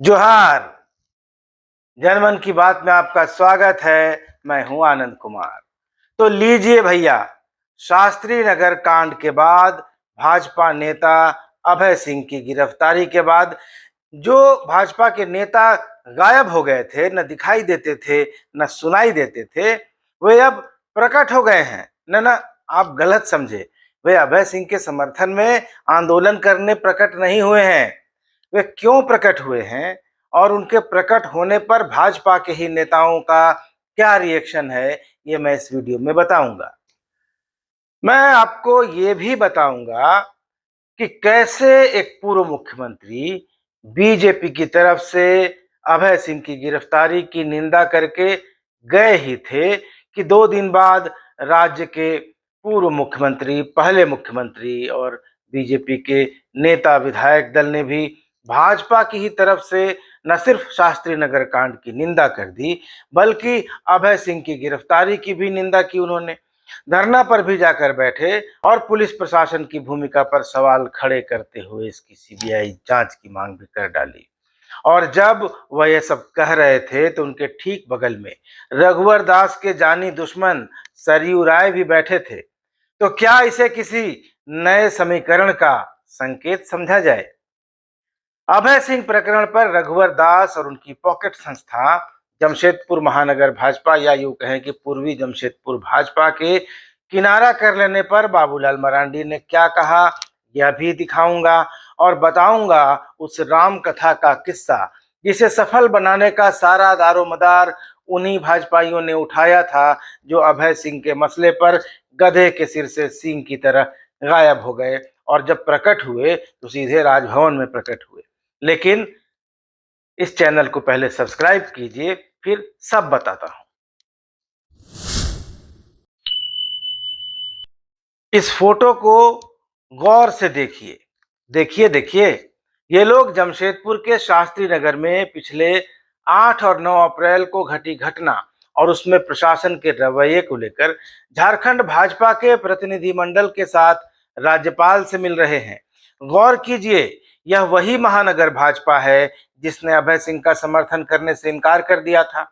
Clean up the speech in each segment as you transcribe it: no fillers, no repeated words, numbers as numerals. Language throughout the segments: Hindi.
जोहार। जनमन की बात में आपका स्वागत है। मैं हूं आनंद कुमार। तो लीजिए भैया, शास्त्री नगर कांड के बाद भाजपा नेता अभय सिंह की गिरफ्तारी के बाद जो भाजपा के नेता गायब हो गए थे, न दिखाई देते थे न सुनाई देते थे, वे अब प्रकट हो गए हैं। न आप गलत समझे, वे अभय सिंह के समर्थन में आंदोलन करने प्रकट नहीं हुए हैं। वे क्यों प्रकट हुए हैं और उनके प्रकट होने पर भाजपा के ही नेताओं का क्या रिएक्शन है, ये मैं इस वीडियो में बताऊंगा। मैं आपको ये भी बताऊंगा कि कैसे एक पूर्व मुख्यमंत्री बीजेपी की तरफ से अभय सिंह की गिरफ्तारी की निंदा करके गए ही थे कि 2 दिन बाद राज्य के पूर्व मुख्यमंत्री, पहले मुख्यमंत्री और बीजेपी के नेता विधायक दल ने भी भाजपा की ही तरफ से न सिर्फ शास्त्री नगर कांड की निंदा कर दी, बल्कि अभय सिंह की गिरफ्तारी की भी निंदा की। उन्होंने धरना पर भी जाकर बैठे और पुलिस प्रशासन की भूमिका पर सवाल खड़े करते हुए इसकी सीबीआई जांच की मांग भी कर डाली। और जब वह ये सब कह रहे थे तो उनके ठीक बगल में रघुवर दास के जानी दुश्मन सरयू राय भी बैठे थे। तो क्या इसे किसी नए समीकरण का संकेत समझा जाए? अभय सिंह प्रकरण पर रघुवर दास और उनकी पॉकेट संस्था जमशेदपुर महानगर भाजपा, या यूं कहें कि पूर्वी जमशेदपुर भाजपा के किनारा कर लेने पर बाबूलाल मरांडी ने क्या कहा, यह भी दिखाऊंगा और बताऊंगा उस राम कथा का किस्सा जिसे सफल बनाने का सारा दारोमदार उन्हीं भाजपाइयों ने उठाया था जो अभय सिंह के मसले पर गधे के सिर से सींग की तरह गायब हो गए और जब प्रकट हुए तो सीधे राजभवन में प्रकट हुए। लेकिन इस चैनल को पहले सब्सक्राइब कीजिए, फिर सब बताता हूं। इस फोटो को गौर से देखिए, देखिए देखिए। ये लोग जमशेदपुर के शास्त्री नगर में पिछले 8 और 9 अप्रैल को घटी घटना और उसमें प्रशासन के रवैये को लेकर झारखंड भाजपा के प्रतिनिधिमंडल के साथ राज्यपाल से मिल रहे हैं। गौर कीजिए, यह वही महानगर भाजपा है जिसने अभय सिंह का समर्थन करने से इनकार कर दिया था।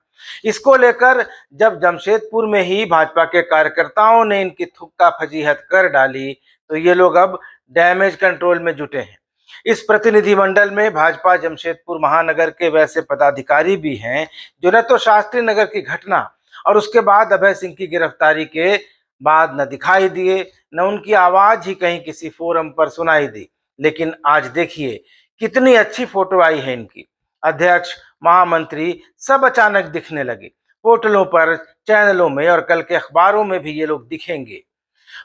इसको लेकर जब जमशेदपुर में ही भाजपा के कार्यकर्ताओं ने इनकी थुक्का फजीहत कर डाली तो ये लोग अब डैमेज कंट्रोल में जुटे हैं। इस प्रतिनिधिमंडल में भाजपा जमशेदपुर महानगर के वैसे पदाधिकारी भी हैं जो न तो शास्त्री नगर की घटना और उसके बाद अभय सिंह की गिरफ्तारी के बाद न दिखाई दिए, न उनकी आवाज ही कहीं किसी फोरम पर सुनाई दी। लेकिन आज देखिए कितनी अच्छी फोटो आई है इनकी। अध्यक्ष, महामंत्री सब अचानक दिखने लगे होटलों पर, चैनलों में और कल के अखबारों में भी ये लोग दिखेंगे।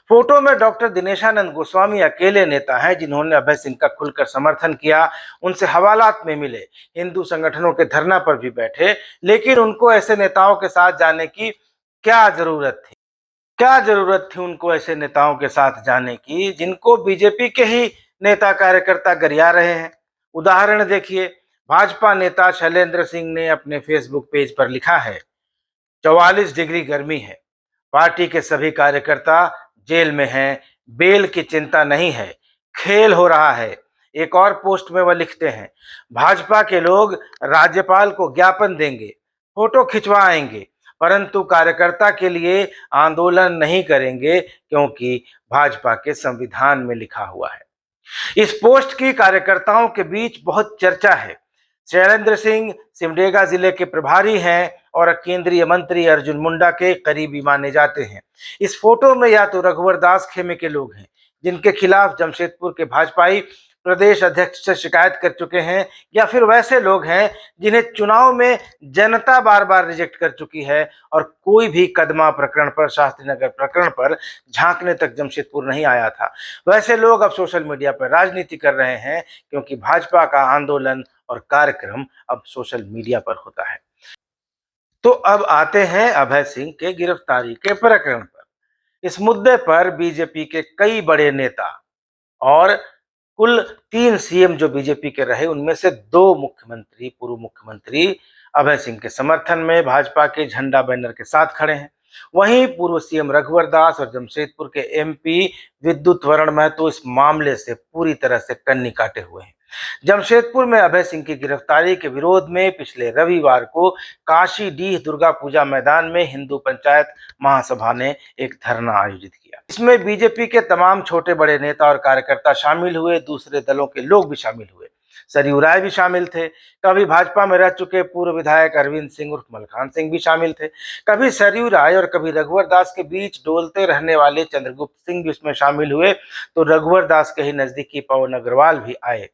फोटो में डॉक्टर दिनेशानंद गोस्वामी अकेले नेता हैं जिन्होंने अभय सिंह का खुलकर समर्थन किया, उनसे हवालात में मिले, हिंदू संगठनों के धरना पर भी बैठे। लेकिन उनको ऐसे नेताओं के साथ जाने की क्या जरूरत थी? क्या जरूरत थी उनको ऐसे नेताओं के साथ जाने की जिनको बीजेपी के ही नेता कार्यकर्ता गरिया रहे हैं? उदाहरण देखिए, भाजपा नेता शैलेंद्र सिंह ने अपने फेसबुक पेज पर लिखा है, 44 डिग्री गर्मी है, पार्टी के सभी कार्यकर्ता जेल में हैं, बेल की चिंता नहीं है, खेल हो रहा है। एक और पोस्ट में वह लिखते हैं, भाजपा के लोग राज्यपाल को ज्ञापन देंगे, फोटो खिंचवाएंगे, परंतु कार्यकर्ता के लिए आंदोलन नहीं करेंगे क्योंकि भाजपा के संविधान में लिखा हुआ है। इस पोस्ट की कार्यकर्ताओं के बीच बहुत चर्चा है। शैलेंद्र सिंह सिमडेगा जिले के प्रभारी हैं और केंद्रीय मंत्री अर्जुन मुंडा के करीबी माने जाते हैं। इस फोटो में या तो रघुवर दास खेमे के लोग हैं जिनके खिलाफ जमशेदपुर के भाजपाई प्रदेश अध्यक्ष से शिकायत कर चुके हैं, या फिर वैसे लोग हैं जिन्हें चुनाव में जनता बार बार रिजेक्ट कर चुकी है और कोई भी कदमा प्रकरण पर, शास्त्री नगर प्रकरण पर झांकने तक जमशेदपुर नहीं आया था। वैसे लोग अब सोशल मीडिया पर राजनीति कर रहे हैं क्योंकि भाजपा का आंदोलन और कार्यक्रम अब सोशल मीडिया पर होता है। तो अब आते हैं अभय सिंह के गिरफ्तारी के प्रकरण पर। इस मुद्दे पर बीजेपी के कई बड़े नेता और कुल 3 सीएम जो बीजेपी के रहे, उनमें से 2 मुख्यमंत्री, पूर्व मुख्यमंत्री अभय सिंह के समर्थन में भाजपा के झंडा बैनर के साथ खड़े हैं। वहीं पूर्व सीएम रघुवर दास और जमशेदपुर के एमपी विद्युत वरण महतो इस मामले से पूरी तरह से कन्नी काटे हुए हैं। जमशेदपुर में अभय सिंह की गिरफ्तारी के विरोध में पिछले रविवार को काशीडीह दुर्गा पूजा मैदान में हिंदू पंचायत महासभा ने एक धरना आयोजित किया। इसमें बीजेपी के तमाम छोटे बड़े नेता और कार्यकर्ता शामिल हुए, दूसरे दलों के लोग भी शामिल हुए। सरयू राय भी शामिल थे। कभी भाजपा में रह चुके पूर्व विधायक अरविंद सिंह उर्फ मलखान सिंह भी शामिल थे। कभी सरयू राय और कभी रघुवर दास के बीच डोलते रहने वाले चंद्रगुप्त सिंह भी उसमें शामिल हुए, तो रघुवर दास के ही नजदीकी पवन अग्रवाल भी आए।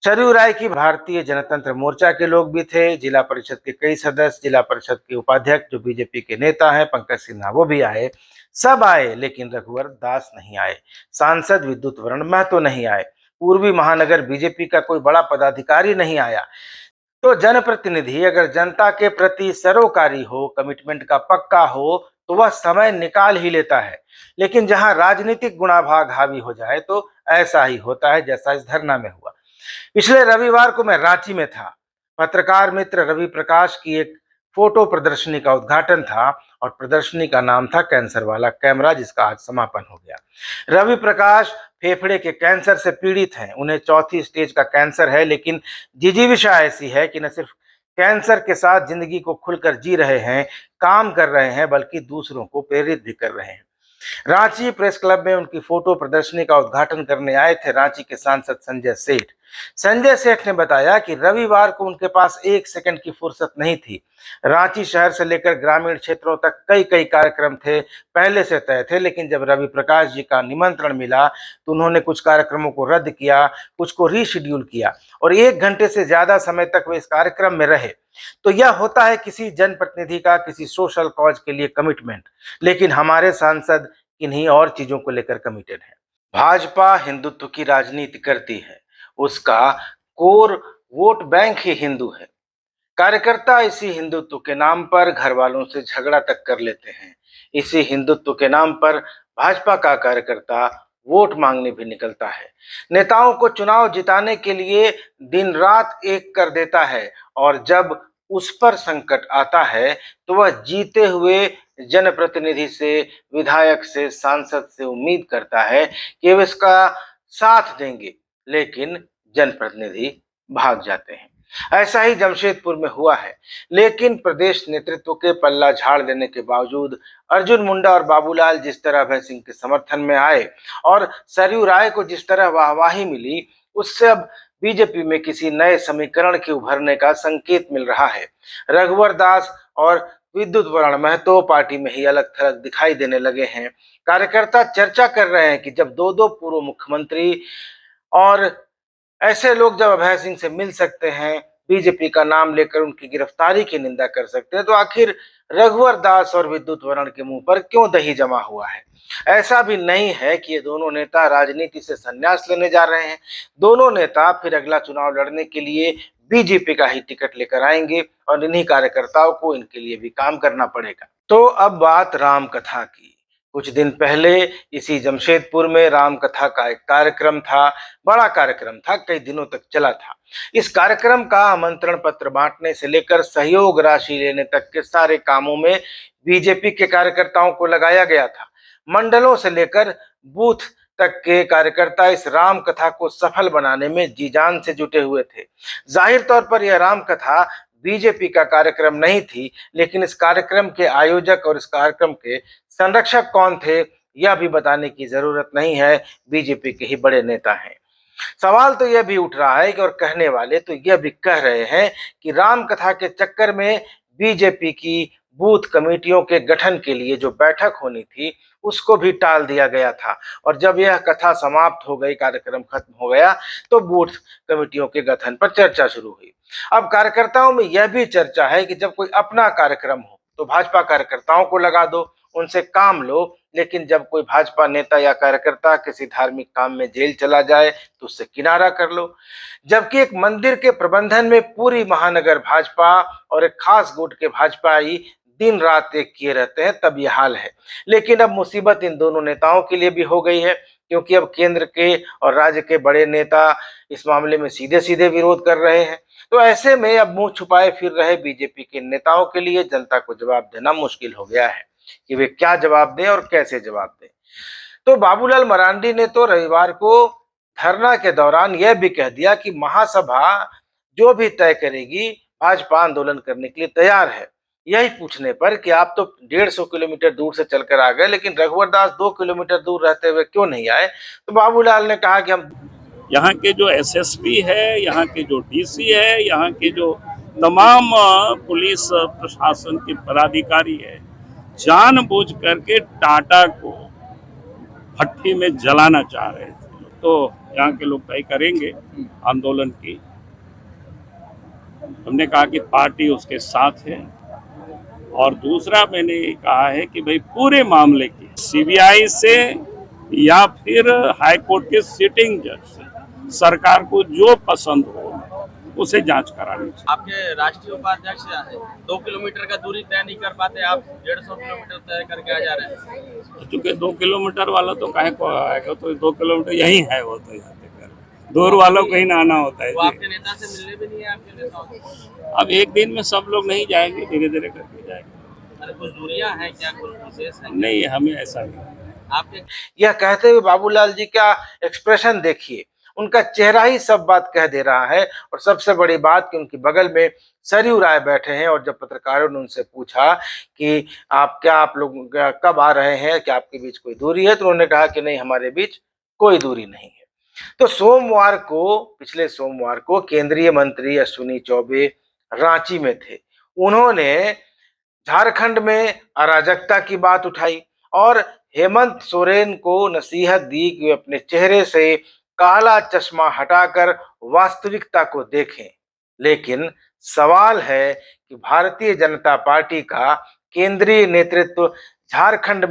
सरयू राय की भारतीय जनतंत्र मोर्चा के लोग भी थे। जिला परिषद के कई सदस्य, जिला परिषद के उपाध्यक्ष जो बीजेपी के नेता हैं पंकज सिन्हा, वो भी आए। सब आए, लेकिन रघुवर दास नहीं आए। सांसद विद्युत वरण महतो नहीं आए। पूर्वी महानगर बीजेपी का कोई बड़ा पदाधिकारी नहीं आया। तो जनप्रतिनिधि अगर जनता के प्रति सरोकारी हो, कमिटमेंट का पक्का हो, तो वह समय निकाल ही लेता है। लेकिन जहां राजनीतिक गुणाभाग हावी हो जाए तो ऐसा ही होता है, जैसा इस धरना में हुआ। पिछले रविवार को मैं रांची में था। पत्रकार मित्र रवि प्रकाश की एक फोटो प्रदर्शनी का उद्घाटन था और प्रदर्शनी का नाम था कैंसर वाला कैमरा, जिसका आज समापन हो गया। रवि प्रकाश फेफड़े के कैंसर से पीड़ित हैं। उन्हें चौथी स्टेज का कैंसर है, लेकिन जिजीविषा ऐसी है कि न सिर्फ कैंसर के साथ जिंदगी को खुलकर जी रहे हैं, काम कर रहे हैं, बल्कि दूसरों को प्रेरित भी कर रहे हैं। रांची प्रेस क्लब में उनकी फोटो प्रदर्शनी का उद्घाटन करने आए थे रांची के सांसद संजय सेठ। संजय सेठ ने बताया कि रविवार को उनके पास एक सेकंड की फुर्सत नहीं थी। रांची शहर से लेकर ग्रामीण क्षेत्रों तक कई कई कार्यक्रम थे, पहले से तय थे, लेकिन जब रवि प्रकाश जी का निमंत्रण मिला तो उन्होंने कुछ कार्यक्रमों को रद्द किया, कुछ को रीशेड्यूल किया और 1 घंटे से ज्यादा समय तक वे इस कार्यक्रम में रहे। तो यह होता है किसी जनप्रतिनिधि का किसी सोशल कॉज के लिए कमिटमेंट। लेकिन हमारे सांसद किन्हीं और चीजों को लेकर कमिटेड है। भाजपा हिंदुत्व की राजनीति करती है, उसका कोर वोट बैंक ही हिंदू है। कार्यकर्ता इसी हिंदुत्व के नाम पर घर वालों से झगड़ा तक कर लेते हैं। इसी हिंदुत्व के नाम पर भाजपा का कार्यकर्ता वोट मांगने भी निकलता है। नेताओं को चुनाव जिताने के लिए दिन रात एक कर देता है और जब उस पर संकट आता है तो वह जीते हुए जनप्रतिनिधि से, विधायक से, सांसद से उम्मीद करता है कि वे इसका साथ देंगे, लेकिन जनप्रतिनिधि भाग जाते हैं। ऐसा ही जमशेदपुर में हुआ है। लेकिन प्रदेश नेतृत्व के पल्ला झाड़ देने के बावजूद अर्जुन मुंडा और बाबूलाल जिस तरह अभय सिंह के समर्थन में आए और सरयू राय को जिस तरह वाहवाही मिली, उससे अब बीजेपी में किसी नए समीकरण के उभरने का संकेत मिल रहा है। रघुवर दास और विद्युत वरण महतो पार्टी में ही अलग थलग दिखाई देने लगे हैं। कार्यकर्ता चर्चा कर रहे हैं कि जब दो दो पूर्व मुख्यमंत्री और ऐसे लोग जब अभय सिंह से मिल सकते हैं, बीजेपी का नाम लेकर उनकी गिरफ्तारी की निंदा कर सकते हैं, तो आखिर रघुवर दास और विद्युत वरण के मुंह पर क्यों दही जमा हुआ है? ऐसा भी नहीं है कि ये दोनों नेता राजनीति से संन्यास लेने जा रहे हैं। दोनों नेता फिर अगला चुनाव लड़ने के लिए बीजेपी का ही टिकट लेकर आएंगे और इन्हीं कार्यकर्ताओं को इनके लिए भी काम करना पड़ेगा। तो अब बात राम कथा की। कुछ दिन पहले इसी जमशेदपुर में राम कथा का एक कार्यक्रम था। बड़ा कार्यक्रम था, कई दिनों तक चला था। इस कार्यक्रम का आमंत्रण पत्र बांटने से लेकर सहयोग राशि लेने तक के सारे कामों में बीजेपी के कार्यकर्ताओं को लगाया गया था। मंडलों से लेकर बूथ तक के कार्यकर्ता इस राम कथा को सफल बनाने में जी जान से जुटे हुए थे। जाहिर तौर पर यह राम कथा बीजेपी का कार्यक्रम नहीं थी, लेकिन इस कार्यक्रम के आयोजक और इस कार्यक्रम के संरक्षक कौन थे यह भी बताने की जरूरत नहीं है। बीजेपी के ही बड़े नेता हैं। सवाल तो यह भी उठ रहा है कि और कहने वाले तो यह भी कह रहे हैं कि राम कथा के चक्कर में बीजेपी की बूथ कमेटियों के गठन के लिए जो बैठक होनी थी उसको भी टाल दिया गया था और जब यह कथा समाप्त हो गई, कार्यक्रम खत्म हो गया, तो बूथ कमेटियों के गठन पर चर्चा शुरू हुई। अब कार्यकर्ताओं में यह भी चर्चा है कि जब कोई अपना कार्यक्रम हो तो भाजपा कार्यकर्ताओं को लगा दो, उनसे काम लो, लेकिन जब कोई भाजपा नेता या कार्यकर्ता किसी धार्मिक काम में जेल चला जाए तो उससे किनारा कर लो। जबकि एक मंदिर के प्रबंधन में पूरी महानगर भाजपा और एक खास गुट के भाजपाई दिन रात एक किए रहते हैं, तब यह हाल है। लेकिन अब मुसीबत इन दोनों नेताओं के लिए भी हो गई है, क्योंकि अब केंद्र के और राज्य के बड़े नेता इस मामले में सीधे सीधे विरोध कर रहे हैं। तो ऐसे में अब मुंह छुपाए फिर रहे बीजेपी के नेताओं के लिए जनता को जवाब देना मुश्किल हो गया है कि वे क्या जवाब दें और कैसे जवाब दें। तो बाबूलाल मरांडी ने तो रविवार को धरना के दौरान यह भी कह दिया कि महासभा जो भी तय करेगी भाजपा आंदोलन करने के लिए तैयार है। यही पूछने पर कि आप तो 150 किलोमीटर दूर से चलकर आ गए, लेकिन रघुवर दास 2 किलोमीटर दूर रहते हुए क्यों नहीं आए? तो बाबूलाल ने कहा कि हम यहाँ के जो एसएसपी है, यहाँ के जो डीसी है, यहाँ के जो तमाम पुलिस प्रशासन के पदाधिकारी है, जानबूझ करके टाटा को भट्टी में जलाना चाह रहे थे। तो यहाँ के लोग तय करेंगे आंदोलन की। हमने कहा कि पार्टी उसके साथ है, और दूसरा मैंने कहा है कि भाई पूरे मामले की सीबीआई से या फिर हाईकोर्ट के सिटिंग जज से सरकार को जो पसंद हो उसे जांच करानी चाहिए। आपके राष्ट्रीय उपाध्यक्ष है 2 किलोमीटर का दूरी तय नहीं कर पाते, आप 150 किलोमीटर तय करके आ जा रहे हैं। क्योंकि 2 किलोमीटर वाला तो काहे को आएगा, तो 2 किलोमीटर यही है, वो तो यहाँ दूर वालों को ही ना आना होता है। वो आपके नेता से मिलने भी नहीं है आपके नेता? अब एक दिन में सब लोग नहीं जाएंगे, धीरे धीरे करके जाएंगे। अरे कुछ दूरियां हैं क्या, कुछ विशेष है? नहीं, हमें ऐसा नहीं। आपके यह कहते हुए बाबूलाल जी का एक्सप्रेशन देखिए, उनका चेहरा ही सब बात कह दे रहा है। और सबसे बड़ी बात कि उनके बगल में सरयू राय बैठे हैं, और जब पत्रकारों ने उनसे पूछा कि आप लोग कब आ रहे हैं, क्या आपके बीच कोई दूरी है, तो उन्होंने कहा कि नहीं, हमारे बीच कोई दूरी नहीं है। तो पिछले सोमवार को केंद्रीय मंत्री अश्विनी चौबे रांची में थे। उन्होंने झारखंड में अराजकता की बात उठाई और हेमंत सोरेन को नसीहत दी कि वे अपने चेहरे से काला चश्मा हटाकर वास्तविकता को देखें। लेकिन सवाल है कि भारतीय जनता पार्टी का केंद्रीय नेतृत्व झारखंड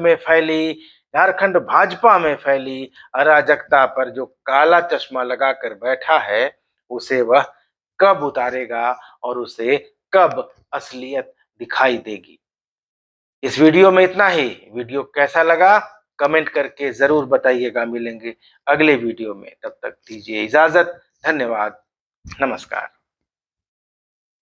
भाजपा में फैली अराजकता पर जो काला चश्मा लगाकर बैठा है, उसे वह कब उतारेगा और उसे कब असलियत दिखाई देगी। इस वीडियो में इतना ही। वीडियो कैसा लगा कमेंट करके जरूर बताइएगा। मिलेंगे अगले वीडियो में, तब तक दीजिए इजाजत। धन्यवाद, नमस्कार।